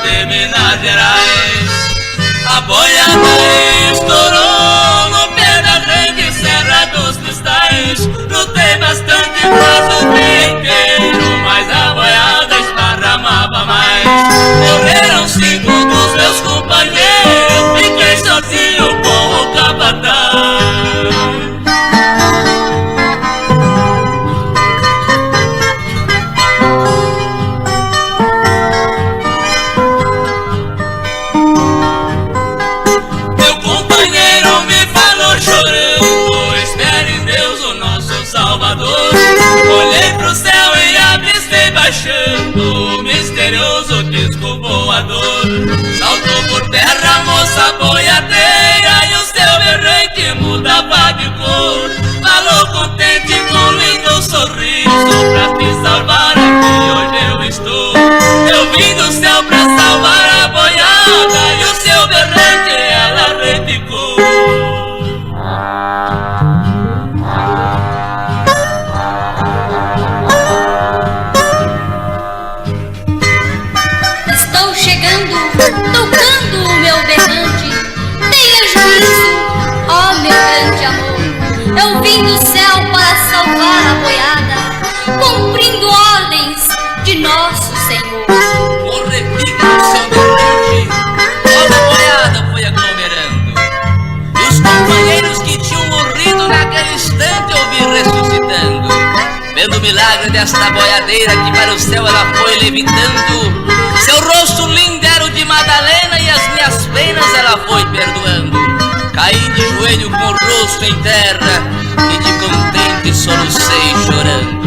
de Minas Gerais. A boiada estourou no pé da grande Serra dos Cristais. Lutei bastante quase o dia inteiro, mas a boiada esparramava mais. Morreram 5 dos meus companheiros, fiquei sozinho com o capataz. Meu companheiro me falou chorando, espere em Deus o nosso Salvador. Olhei pro céu e avistei baixando o misterioso disco voador. Saltou por terra a moça boiadeira e o seu berrante mudava de cor. Falou contente com lindo sorriso, pra te salvar aqui hoje eu estou. Eu vim do céu pra salvar a boiada e o seu berrante ela repicou. Estou chegando, tocando o meu berrante. Tenha juízo, ó meu grande amor. Eu vim do céu para salvar a boiada, cumprindo ordens de nosso Senhor. O repique do seu berrante, toda a boiada foi aglomerando. E os companheiros que tinham morrido naquele instante eu vi ressuscitando. Vendo o milagre desta boiadeira que para o céu ela foi levitando. Seu rosto lindo era o de Madalena e as minhas penas ela foi perdoando. Caí de joelho com o rosto em terra e de contente solucei chorando.